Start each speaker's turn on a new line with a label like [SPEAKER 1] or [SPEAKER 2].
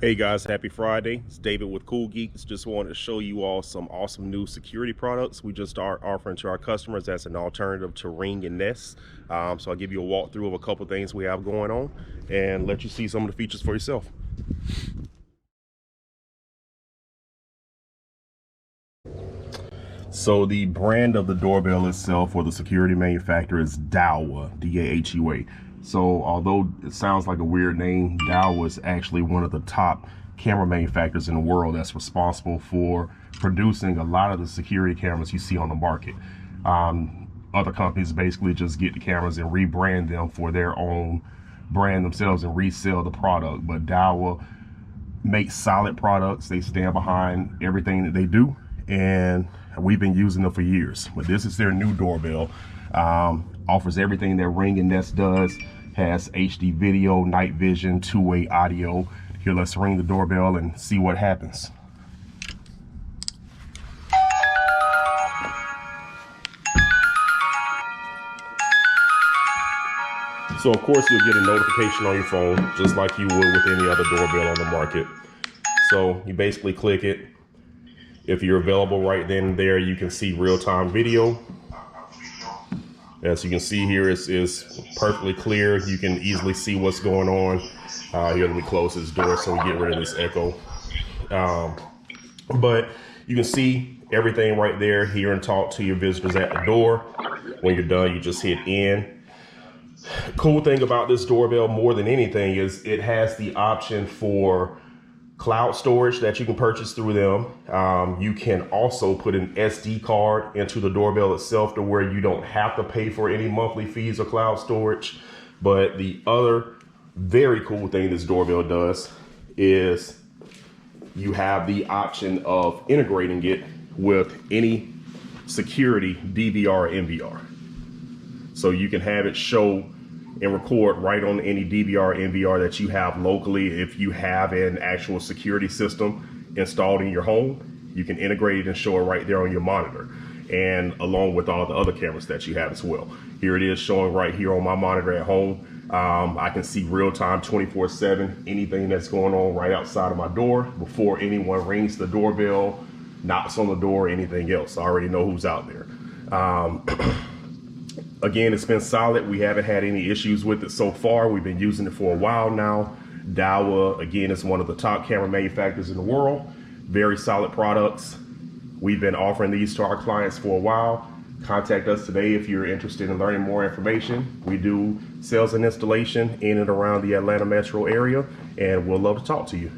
[SPEAKER 1] Hey guys, happy Friday. It's David with Cool Geeks. Just wanted to show you all some awesome new security products we just are offering to our customers as an alternative to Ring and Nest. So I'll give you a walkthrough of a couple things we have going on and let you see some of the features for yourself. So the brand of the doorbell itself, or the security manufacturer, is Dahua, D-A-H-U-A. So although it sounds like a weird name, Dahua is actually one of the top camera manufacturers in the world that's responsible for producing a lot of the security cameras you see on the market. Other companies basically just get the cameras and rebrand them for their own brand themselves and resell the product. But Dahua makes solid products. They stand behind everything that they do, and we've been using them for years. But this is their new doorbell. Offers everything that Ring and Nest does. Has HD video, night vision, two-way audio. Here, let's ring the doorbell and see what happens. So of course you'll get a notification on your phone, just like you would with any other doorbell on the market. So you basically click it. If you're available right then and there, you can see real-time video. As you can see here, it's perfectly clear. You can easily see what's going on. Here, let me close this door so we get rid of this echo. But you can see everything right there, hear and talk to your visitors at the door. When you're done, you just hit end. Cool thing about this doorbell more than anything is it has the option for cloud storage that you can purchase through them. You can also put an SD card into the doorbell itself to where you don't have to pay for any monthly fees or cloud storage. But the other very cool thing this doorbell does is you have the option of integrating it with any security DVR or NVR. So you can have it show and record right on any DVR or NVR that you have locally. If you have an actual security system installed in your home, you can integrate it and show it right there on your monitor, and along with all the other cameras that you have as well. Here it is showing right here on my monitor at home. I can see real-time 24/7 anything that's going on right outside of my door before anyone rings the doorbell, knocks on the door, or anything else. I already know who's out there. Again, it's been solid. We haven't had any issues with it so far. We've been using it for a while now. Dahua, again, is one of the top camera manufacturers in the world. Very solid products. We've been offering these to our clients for a while. Contact us today if you're interested in learning more information. We do sales and installation in and around the Atlanta metro area, and we'll love to talk to you.